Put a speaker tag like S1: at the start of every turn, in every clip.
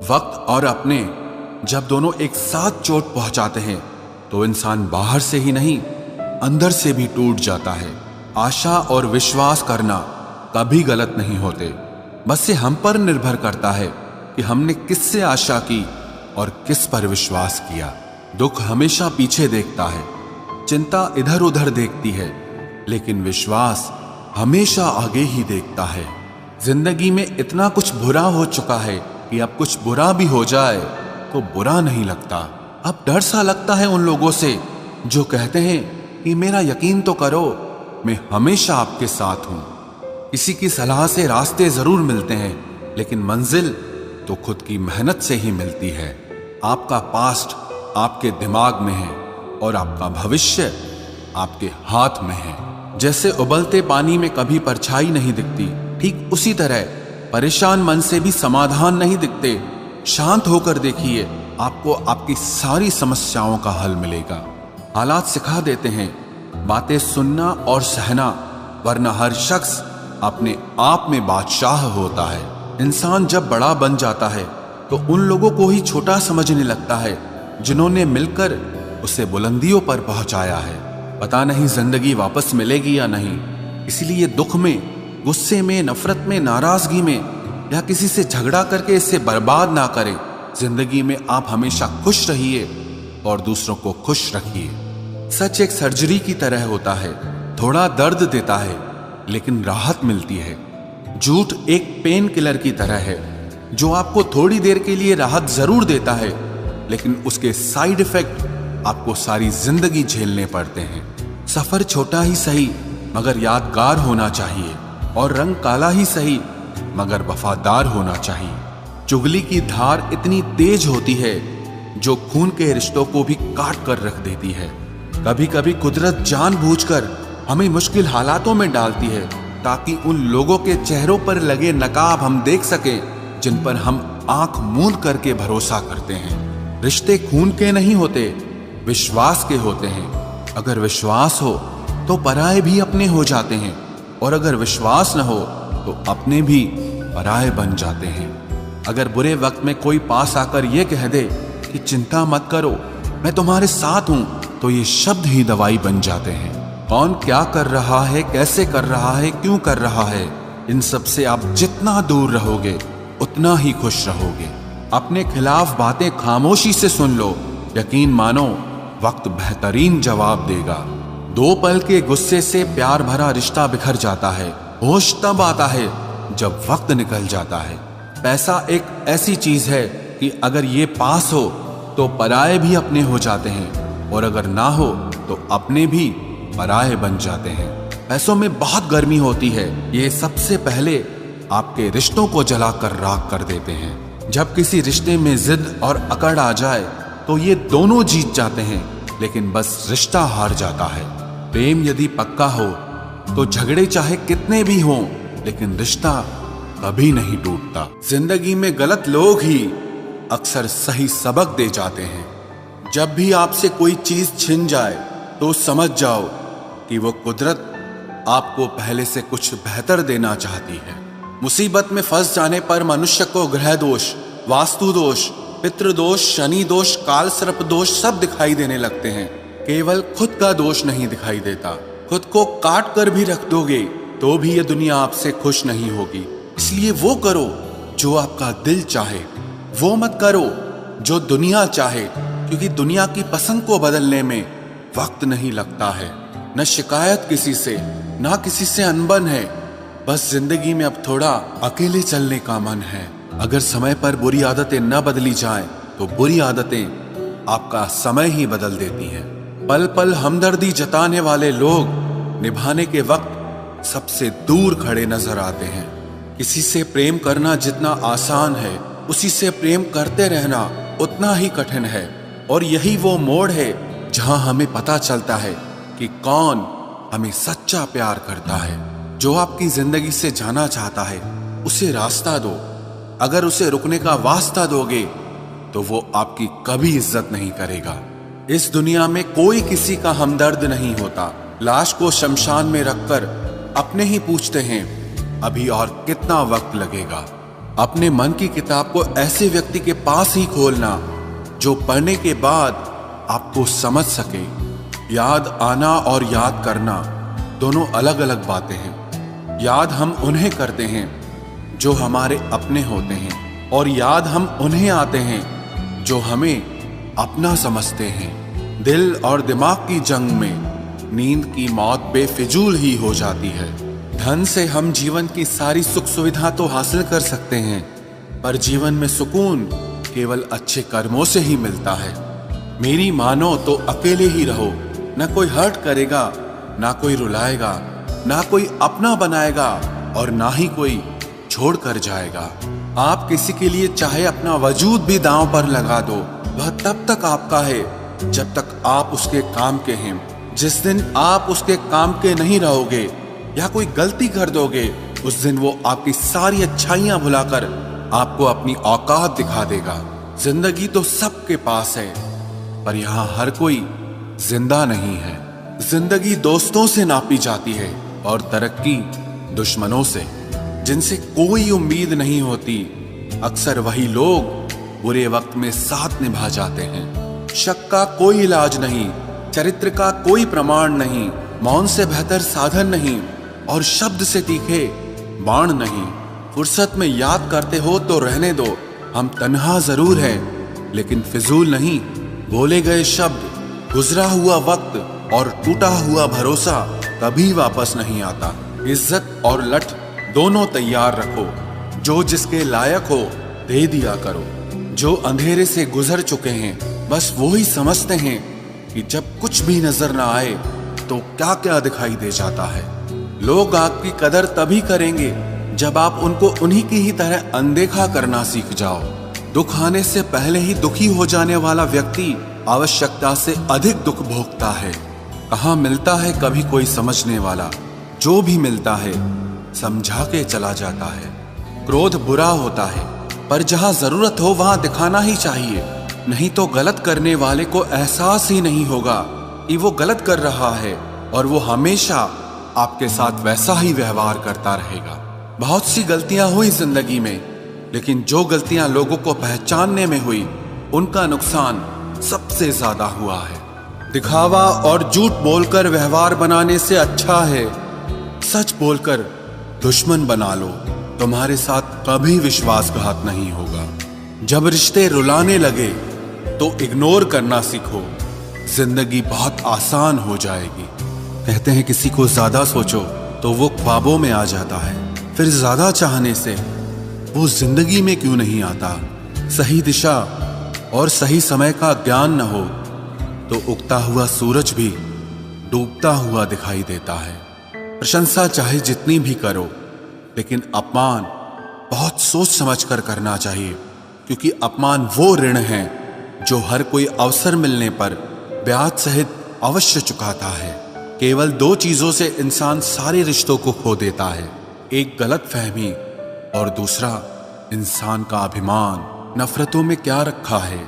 S1: वक्त और अपने जब दोनों एक साथ चोट पहुंचाते हैं तो इंसान बाहर से ही नहीं अंदर से भी टूट जाता है। आशा और विश्वास करना कभी गलत नहीं होते, बस ये हम पर निर्भर करता है कि हमने किससे आशा की और किस पर विश्वास किया। दुख हमेशा पीछे देखता है, चिंता इधर उधर देखती है, लेकिन विश्वास हमेशा आगे ही देखता है। जिंदगी में इतना कुछ बुरा हो चुका है कि अब कुछ बुरा भी हो जाए तो बुरा नहीं लगता। अब डर सा लगता है उन लोगों से जो कहते हैं कि मेरा यकीन तो करो, मैं हमेशा आपके साथ हूं। किसी की सलाह से रास्ते जरूर मिलते हैं, लेकिन मंजिल तो खुद की मेहनत से ही मिलती है। आपका पास्ट आपके दिमाग में है और आपका भविष्य आपके हाथ में है। जैसे उबलते पानी में कभी परछाई नहीं दिखती, ठीक उसी तरह परेशान मन से भी समाधान नहीं दिखते। शांत होकर देखिए, आपको आपकी सारी समस्याओं का हल मिलेगा। हालात सिखा देते हैं बातें सुनना और सहना, वरना हर शख्स अपने आप में बादशाह होता है। इंसान जब बड़ा बन जाता है तो उन लोगों को ही छोटा समझने लगता है जिन्होंने मिलकर उसे बुलंदियों पर पहुंचाया है। पता नहीं जिंदगी वापस मिलेगी या नहीं, इसलिए दुख में, गुस्से में, नफरत में, नाराजगी में या किसी से झगड़ा करके इसे बर्बाद ना करें। जिंदगी में आप हमेशा खुश रहिए और दूसरों को खुश रखिए। सच एक सर्जरी की तरह होता है, थोड़ा दर्द देता है लेकिन राहत मिलती है। झूठ एक पेन किलर की तरह है जो आपको थोड़ी देर के लिए राहत जरूर देता है, लेकिन उसके साइड इफेक्ट आपको सारी जिंदगी झेलने पड़ते हैं। सफर छोटा ही सही मगर यादगार होना चाहिए, और रंग काला ही सही मगर वफादार होना चाहिए। चुगली की धार इतनी तेज होती है जो खून के रिश्तों को भी काट कर रख देती है। कभी कभी कुदरत जानबूझकर हमें मुश्किल हालातों में डालती है ताकि उन लोगों के चेहरों पर लगे नकाब हम देख सकें जिन पर हम आंख मूंद करके भरोसा करते हैं। रिश्ते खून के नहीं होते, विश्वास के होते हैं। अगर विश्वास हो तो पराये भी अपने हो जाते हैं, और अगर विश्वास न हो तो अपने भी पराये बन जाते हैं। अगर बुरे वक्त में कोई पास आकर यह कह दे कि चिंता मत करो, मैं तुम्हारे साथ हूं, तो ये शब्द ही दवाई बन जाते हैं। कौन क्या कर रहा है, कैसे कर रहा है, क्यों कर रहा है, इन सब से आप जितना दूर रहोगे उतना ही खुश रहोगे। अपने खिलाफ बातें खामोशी से सुन लो, यकीन मानो वक्त बेहतरीन जवाब देगा। दो पल के गुस्से से प्यार भरा रिश्ता बिखर जाता है। होश तब आता है जब वक्त निकल जाता है। पैसा एक ऐसी चीज है कि अगर ये पास हो तो पराये भी अपने हो जाते हैं, और अगर ना हो तो अपने भी पराये बन जाते हैं। पैसों में बहुत गर्मी होती है, ये सबसे पहले आपके रिश्तों को जलाकर राख कर देते हैं। जब किसी रिश्ते में जिद और अकड़ आ जाए तो ये दोनों जीत जाते हैं, लेकिन बस रिश्ता हार जाता है। प्रेम यदि पक्का हो तो झगड़े चाहे कितने भी हों, लेकिन रिश्ता कभी नहीं टूटता। जिंदगी में गलत लोग ही अक्सर सही सबक दे जाते हैं। जब भी आपसे कोई चीज छिन जाए तो समझ जाओ कि वो कुदरत आपको पहले से कुछ बेहतर देना चाहती है। मुसीबत में फंस जाने पर मनुष्य को ग्रह दोष, वास्तु दोष, पितृ दोष, शनि दोष, काल सर्प दोष सब दिखाई देने लगते हैं। केवल खुद का दोष नहीं दिखाई देता। खुद को काट कर भी रख दोगे तो भी ये दुनिया आपसे खुश नहीं होगी। इसलिए वो करो जो आपका दिल चाहे, वो मत करो जो दुनिया चाहे, क्योंकि दुनिया की पसंद को बदलने में वक्त नहीं लगता है। न शिकायत किसी से, ना किसी से अनबन है, बस जिंदगी में अब थोड़ा अकेले चलने का मन है। अगर समय पर बुरी आदतें न बदली जाएं, तो बुरी आदतें आपका समय ही बदल देती हैं। पल पल हमदर्दी जताने वाले लोग निभाने के वक्त सबसे दूर खड़े नजर आते हैं। किसी से प्रेम करना जितना आसान है, उसी से प्रेम करते रहना उतना ही कठिन है। और यही वो मोड़ है जहां हमें पता चलता है कि कौन हमें सच्चा प्यार करता है। जो आपकी जिंदगी से जाना चाहता है उसे रास्ता दो। अगर उसे रुकने का वास्ता दोगे तो वो आपकी कभी इज्जत नहीं करेगा। इस दुनिया में कोई किसी का हमदर्द नहीं होता। लाश को शमशान में रखकर अपने ही पूछते हैं अभी और कितना वक्त लगेगा। अपने मन की किताब को ऐसे व्यक्ति के पास ही खोलना जो पढ़ने के बाद आपको समझ सके। याद आना और याद करना दोनों अलग अलग बातें हैं। याद हम उन्हें करते हैं जो हमारे अपने होते हैं, और याद हम उन्हें आते हैं जो हमें अपना समझते हैं। दिल और दिमाग की जंग में नींद की मौत बेफिजूल ही हो जाती है। धन से हम जीवन की सारी सुख सुविधा तो हासिल कर सकते हैं, पर जीवन में सुकून केवल अच्छे कर्मों से ही मिलता है। मेरी मानो तो अकेले ही रहो, ना कोई हर्ट करेगा, ना कोई रुलाएगा, ना कोई अपना बनाएगा, और ना ही कोई छोड़ कर जाएगा। आप किसी के लिए चाहे अपना वजूद भी दांव पर लगा दो, वह तब तक आपका है जब तक आप उसके काम के हैं। जिस दिन आप उसके काम के नहीं रहोगे या कोई गलती कर दोगे, उस दिन वो आपकी सारी अच्छाइयां भुलाकर आपको अपनी औकात दिखा देगा। जिंदगी तो सबके पास है, पर यहाँ हर कोई जिंदा नहीं है। जिंदगी दोस्तों से नापी जाती है और तरक्की दुश्मनों से, जिनसे कोई उम्मीद नहीं होती। अक्सर वही लोग बुरे वक्त में साथ निभा जाते हैं। शक का कोई इलाज नहीं, चरित्र का कोई प्रमाण नहीं, मौन से बेहतर साधन नहीं, और शब्द से तीखे बाण नहीं। फुर्सत में याद करते हो तो रहने दो, हम तन्हा जरूर हैं लेकिन फिजूल नहीं। बोले गए शब्द, गुजरा हुआ वक्त और टूटा हुआ भरोसा कभी वापस नहीं आता। इज्जत और लठ दोनों तैयार रखो, जो जिसके लायक हो दे दिया करो। जो अंधेरे से गुजर चुके हैं बस वो ही समझते हैं कि जब कुछ भी नजर ना आए तो क्या क्या दिखाई दे जाता है। लोग आपकी कदर तभी करेंगे जब आप उनको उन्हीं की ही तरह अनदेखा करना सीख जाओ। दुख आने से पहले ही दुखी हो जाने वाला व्यक्ति आवश्यकता से अधिक दुख भोगता है। कहाँ मिलता है कभी कोई समझने वाला, जो भी मिलता है समझा के चला जाता है। क्रोध बुरा होता है, पर जहाँ जरूरत हो वहां दिखाना ही चाहिए, नहीं तो गलत करने वाले को एहसास ही नहीं होगा कि वो गलत कर रहा है, और वो हमेशा आपके साथ वैसा ही व्यवहार करता रहेगा। बहुत सी गलतियां हुई जिंदगी में, लेकिन जो गलतियां लोगों को पहचानने में हुई उनका नुकसान सबसे ज्यादा हुआ है। दिखावा और झूठ बोलकर व्यवहार बनाने से अच्छा है सच बोलकर दुश्मन बना लो, तुम्हारे साथ कभी विश्वासघात नहीं होगा। जब रिश्ते रुलाने लगे तो इग्नोर करना सीखो, जिंदगी बहुत आसान हो जाएगी। कहते हैं किसी को ज्यादा सोचो तो वो ख्वाबों में आ जाता है, फिर ज्यादा चाहने से वो जिंदगी में क्यों नहीं आता। सही दिशा और सही समय का ज्ञान न हो तो उगता हुआ सूरज भी डूबता हुआ दिखाई देता है। प्रशंसा चाहे जितनी भी करो, लेकिन अपमान बहुत सोच समझ कर करना चाहिए, क्योंकि अपमान वो ऋण है जो हर कोई अवसर मिलने पर ब्याज सहित अवश्य चुकाता है। केवल दो चीजों से इंसान सारे रिश्तों को खो देता है, एक गलतफहमी और दूसरा इंसान का अभिमान। नफरतों में क्या रखा है,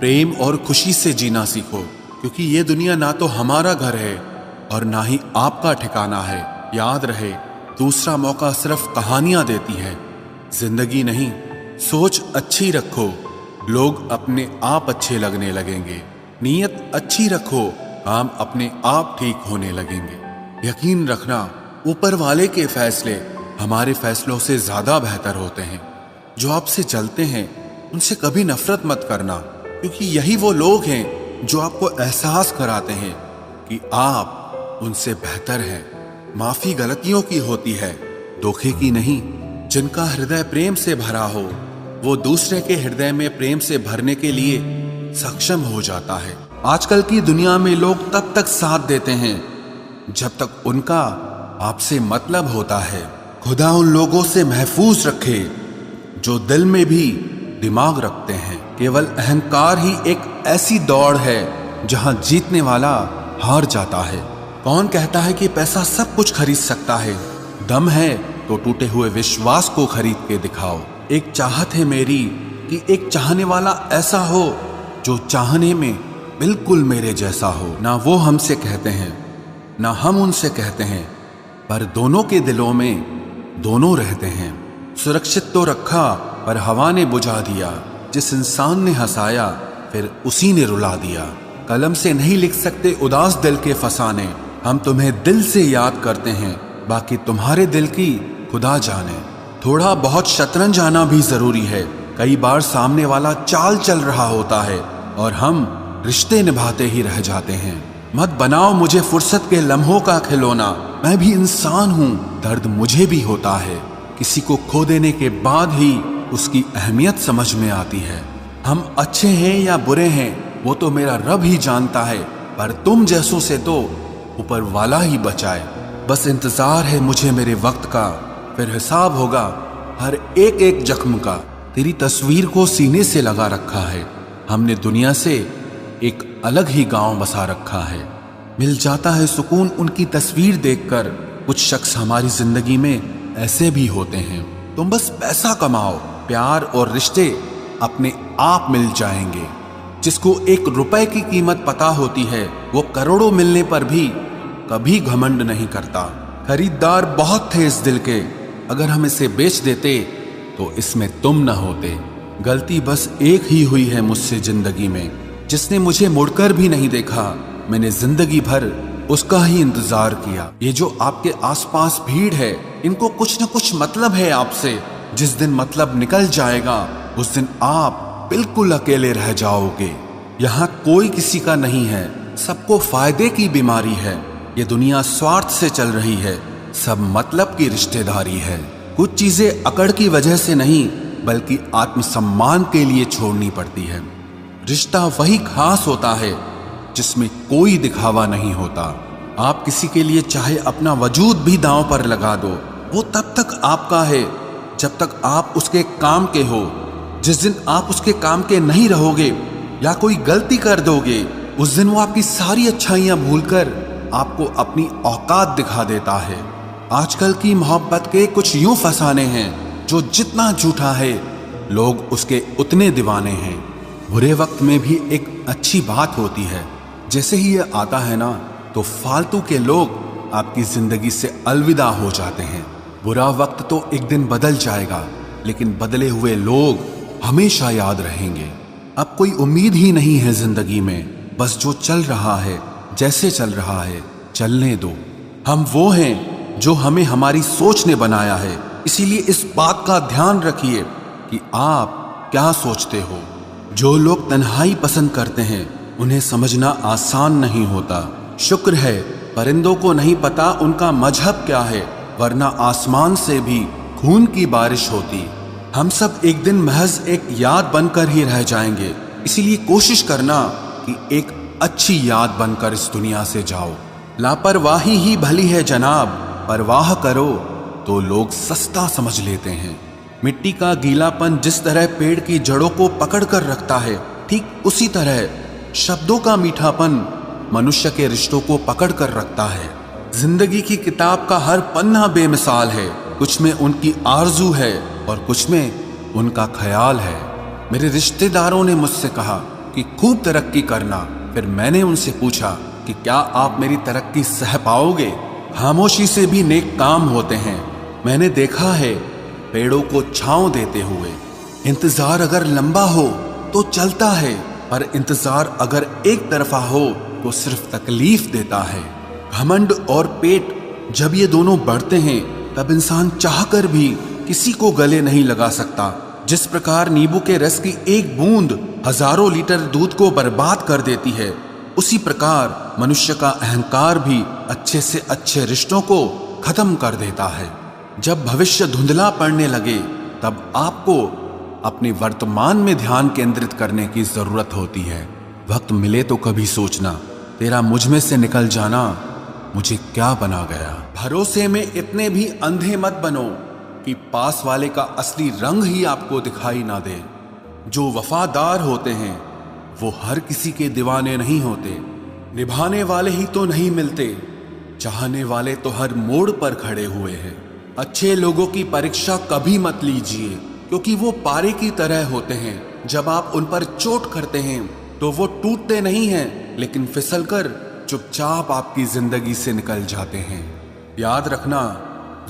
S1: प्रेम और खुशी से जीना सीखो, क्योंकि ये दुनिया ना तो हमारा घर है और ना ही आपका ठिकाना है। याद रहे, दूसरा मौका सिर्फ कहानियां देती है, जिंदगी नहीं। सोच अच्छी रखो, लोग अपने आप अच्छे लगने लगेंगे। नीयत अच्छी रखो, काम अपने आप ठीक होने लगेंगे। यकीन रखना, ऊपर वाले के फैसले हमारे फैसलों से ज्यादा बेहतर होते हैं। जो आपसे चलते हैं उनसे कभी नफरत मत करना, क्योंकि यही वो लोग हैं जो आपको एहसास कराते हैं कि आप उनसे बेहतर हैं। माफी गलतियों की होती है, धोखे की नहीं। जिनका हृदय प्रेम से भरा हो वो दूसरे के हृदय में प्रेम से भरने के लिए सक्षम हो जाता है। आजकल की दुनिया में लोग तब तक साथ देते हैं जब तक उनका आपसे मतलब होता है। खुदा उन लोगों से महफूज रखे जो दिल में भी दिमाग रखते हैं। केवल अहंकार ही एक ऐसी दौड़ है जहां जीतने वाला हार जाता है। कौन कहता है कि पैसा सब कुछ खरीद सकता है? दम है तो टूटे हुए विश्वास को खरीद के दिखाओ। एक चाहत है मेरी कि एक चाहने वाला ऐसा हो जो चाहने में बिल्कुल मेरे जैसा हो। ना वो हमसे कहते हैं ना हम उनसे कहते हैं, पर दोनों के दिलों में दोनों रहते हैं। सुरक्षित तो रखा पर हवा ने बुझा दिया। जिस इंसान ने हंसाया फिर उसी ने रुला दिया। कलम से नहीं लिख सकते उदास दिल के फसाने, हम तुम्हें दिल से याद करते हैं, बाकी तुम्हारे दिल की खुदा जाने। थोड़ा बहुत शतरंज आना भी जरूरी है, कई बार सामने वाला चाल चल रहा होता है और हम रिश्ते निभाते ही रह जाते हैं। मत बनाओ मुझे फुर्सत के लम्हों का खिलौना, मैं भी इंसान हूँ, दर्द मुझे भी होता है। किसी को खो देने के बाद ही उसकी अहमियत समझ में आती है। हम अच्छे हैं या बुरे हैं वो तो मेरा रब ही जानता है, पर तुम जैसों से तो ऊपर वाला ही बचाए। बस इंतजार है मुझे मेरे वक्त का, फिर हिसाब होगा हर एक एक जख्म का। तेरी तस्वीर को सीने से लगा रखा है, हमने दुनिया से एक अलग ही गांव बसा रखा है। मिल जाता है सुकून उनकी तस्वीर देखकर। कुछ शख्स हमारी जिंदगी में ऐसे भी होते हैं। तुम बस पैसा कमाओ, प्यार और रिश्ते अपने आप मिल जाएंगे। जिसको 1 रुपए की कीमत पता होती है वो करोड़ों मिलने पर भी कभी घमंड नहीं करता। खरीदार बहुत थे इस दिल के, अगर हम इसे बेच देते तो इसमें तुम न होते। गलती बस एक ही हुई है मुझसे जिंदगी में, जिसने मुझे मुड़कर भी नहीं देखा। मैंने जिंदगी भर उसका ही इंतजार किया। ये जो आपके आसपास भीड़ है, इनको कुछ न कुछ मतलब है आपसे। जिस दिन मतलब निकल जाएगा उस दिन आप बिल्कुल अकेले रह जाओगे। यहाँ कोई किसी का नहीं है, सबको फायदे की बीमारी है। ये दुनिया स्वार्थ से चल रही है, सब मतलब की रिश्तेदारी है। कुछ चीजें अकड़ की वजह से नहीं बल्कि आत्मसम्मान के लिए छोड़नी पड़ती है। रिश्ता वही खास होता है जिसमें कोई दिखावा नहीं होता। आप किसी के लिए चाहे अपना वजूद भी दांव पर लगा दो, वो तब तक आपका है जब तक आप उसके काम के हो। जिस दिन आप उसके काम के नहीं रहोगे या कोई गलती कर दोगे, उस दिन वो आपकी सारी अच्छाइयां भूलकर आपको अपनी औकात दिखा देता है। आजकल की मोहब्बत के कुछ यूं फसाने हैं, जो जितना झूठा है लोग उसके उतने दीवाने हैं। बुरे वक्त में भी एक अच्छी बात होती है, जैसे ही ये आता है ना तो फालतू के लोग आपकी जिंदगी से अलविदा हो जाते हैं। बुरा वक्त तो एक दिन बदल जाएगा, लेकिन बदले हुए लोग हमेशा याद रहेंगे। अब कोई उम्मीद ही नहीं है जिंदगी में, बस जो चल रहा है जैसे चल रहा है चलने दो। हम वो हैं जो हमें हमारी सोच ने बनाया है, इसीलिए इस बात का ध्यान रखिए कि आप क्या सोचते हो। जो लोग तन्हाई पसंद करते हैं उन्हें समझना आसान नहीं होता। शुक्र है परिंदों को नहीं पता उनका मजहब क्या है, वरना आसमान से भी खून की बारिश होती। हम सब एक दिन महज एक याद बनकर ही रह जाएंगे, इसीलिए कोशिश करना कि एक अच्छी याद बनकर इस दुनिया से जाओ। लापरवाही ही भली है जनाब, परवाह करो तो लोग सस्ता समझ लेते हैं। मिट्टी का गीलापन जिस तरह पेड़ की जड़ों को पकड़ कर रखता है, ठीक उसी तरह शब्दों का मीठापन मनुष्य के रिश्तों को पकड़ कर रखता है। जिंदगी की किताब का हर पन्ना बेमिसाल है, कुछ में उनकी आरजू है और कुछ में उनका ख्याल है। मेरे रिश्तेदारों ने मुझसे कहा कि खूब तरक्की करना, फिर मैंने उनसे पूछा कि क्या आप मेरी तरक्की सह पाओगे। खामोशी से भी नेक काम होते हैं, मैंने देखा है पेड़ों को छांव देते हुए। इंतजार अगर लंबा हो तो चलता है, पर इंतजार अगर एक तरफा हो तो सिर्फ तकलीफ देता है। घमंड और पेट जब ये दोनों बढ़ते हैं तब इंसान चाहकर भी किसी को गले नहीं लगा सकता। जिस प्रकार नींबू के रस की एक बूंद हजारों लीटर दूध को बर्बाद कर देती है, उसी प्रकार मनुष्य का अहंकार भी अच्छे से अच्छे रिश्तों को खत्म कर देता है। जब भविष्य धुंधला पड़ने लगे तब आपको अपने वर्तमान में ध्यान केंद्रित करने की जरूरत होती है। वक्त मिले तो कभी सोचना, तेरा मुझ में से निकल जाना मुझे क्या बना गया। भरोसे में इतने भी अंधे मत बनो कि पास वाले का असली रंग ही आपको दिखाई ना दे। जो वफादार होते हैं वो हर किसी के दीवाने नहीं होते। निभाने वाले ही तो नहीं मिलते, चाहने वाले तो हर मोड़ पर खड़े हुए हैं। अच्छे लोगों की परीक्षा कभी मत लीजिए, क्योंकि वो पारे की तरह होते हैं। जब आप उन पर चोट करते हैं तो वो टूटते नहीं हैं, लेकिन फिसलकर चुपचाप आपकी जिंदगी से निकल जाते हैं। याद रखना,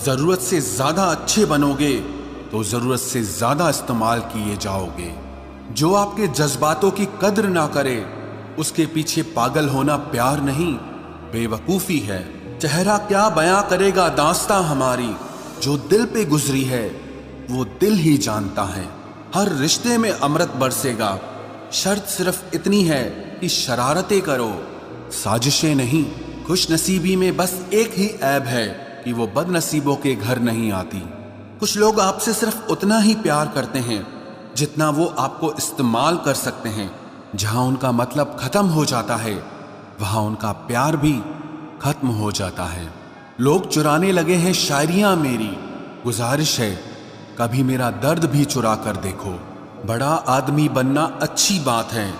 S1: जरूरत से ज्यादा अच्छे बनोगे तो जरूरत से ज्यादा इस्तेमाल किए जाओगे। जो आपके जज्बातों की कद्र ना करे, उसके पीछे पागल होना प्यार नहीं, बेवकूफी है। चेहरा क्या बयां करेगा दास्तां हमारी, जो दिल पे गुजरी है वो दिल ही जानता है। हर रिश्ते में अमृत बरसेगा, शर्त सिर्फ इतनी है कि शरारतें करो, साजिशें नहीं। खुश नसीबी में बस एक ही ऐब है कि वो बदनसीबों के घर नहीं आती। कुछ लोग आपसे सिर्फ उतना ही प्यार करते हैं जितना वो आपको इस्तेमाल कर सकते हैं। जहां उनका मतलब खत्म हो जाता है, वहां उनका प्यार भी खत्म हो जाता है। लोग चुराने लगे हैं शायरियां मेरी, गुजारिश है कभी मेरा दर्द भी चुरा कर देखो। बड़ा आदमी बनना अच्छी बात है,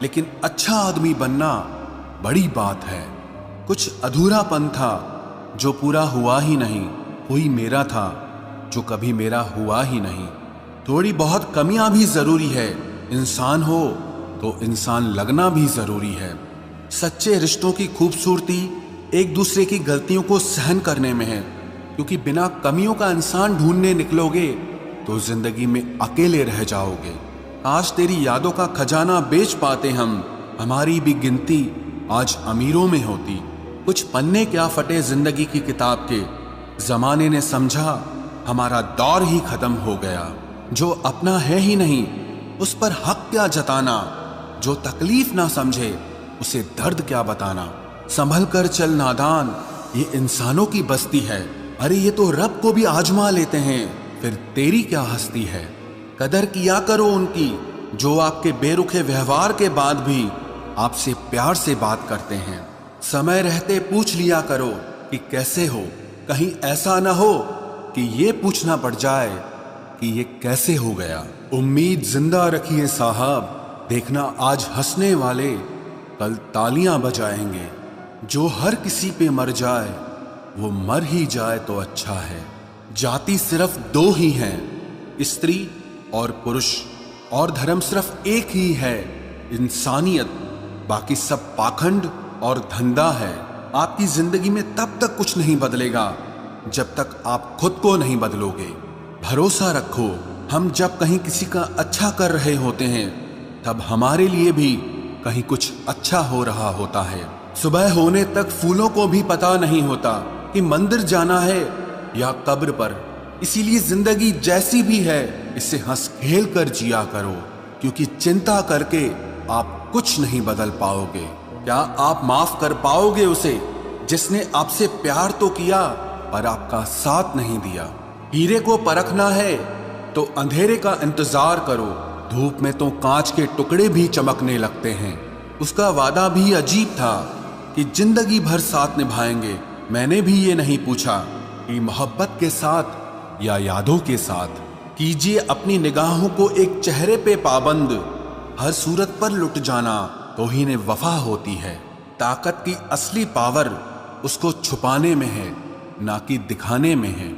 S1: लेकिन अच्छा आदमी बनना बड़ी बात है। कुछ अधूरापन था जो पूरा हुआ ही नहीं, कोई मेरा था जो कभी मेरा हुआ ही नहीं। थोड़ी बहुत कमियां भी जरूरी है, इंसान हो तो इंसान लगना भी जरूरी है। सच्चे रिश्तों की खूबसूरती एक दूसरे की गलतियों को सहन करने में है, क्योंकि बिना कमियों का इंसान ढूंढने निकलोगे तो जिंदगी में अकेले रह जाओगे। आज तेरी यादों का खजाना बेच पाते हम, हमारी भी गिनती आज अमीरों में होती। कुछ पन्ने क्या फटे जिंदगी की किताब के, जमाने ने समझा हमारा दौर ही खत्म हो गया। जो अपना है ही नहीं उस पर हक क्या जताना, जो तकलीफ ना समझे उसे दर्द क्या बताना। संभल कर चल नादान, ये इंसानों की बस्ती है। अरे ये तो रब को भी आजमा लेते हैं, फिर तेरी क्या हस्ती है। कदर किया करो उनकी जो आपके बेरुखे व्यवहार के बाद भी आपसे प्यार से बात करते हैं। समय रहते पूछ लिया करो कि कैसे हो, कहीं ऐसा ना हो कि ये पूछना पड़ जाए कि ये कैसे हो गया। उम्मीद जिंदा रखिए साहब, देखना आज हंसने वाले कल तालियां बजाएंगे। जो हर किसी पे मर जाए वो मर ही जाए तो अच्छा है। जाति सिर्फ दो ही हैं, स्त्री और पुरुष, और धर्म सिर्फ एक ही है, इंसानियत। बाकी सब पाखंड और धंधा है। आपकी जिंदगी में तब तक कुछ नहीं बदलेगा जब तक आप खुद को नहीं बदलोगे। भरोसा रखो, हम जब कहीं किसी का अच्छा कर रहे होते हैं तब हमारे लिए भी कहीं कुछ अच्छा हो रहा होता है। सुबह होने तक फूलों को भी पता नहीं होता कि मंदिर जाना है या कब्र पर। इसीलिए जिंदगी जैसी भी है इसे हंस खेल कर जिया करो, क्योंकि चिंता करके आप कुछ नहीं बदल पाओगे। क्या आप माफ कर पाओगे उसे जिसने आपसे प्यार तो किया पर आपका साथ नहीं दिया। हीरे को परखना है तो अंधेरे का इंतजार करो, धूप में तो कांच के टुकड़े भी चमकने लगते हैं। उसका वादा भी अजीब था कि जिंदगी भर साथ निभाएंगे। मैंने भी ये नहीं पूछा कि मोहब्बत के साथ या यादों के साथ। कीजिए अपनी निगाहों को एक चेहरे पे पाबंद, हर सूरत पर लुट जाना तौहीन वफा होती है। ताकत की असली पावर उसको छुपाने में है, ना कि दिखाने में है।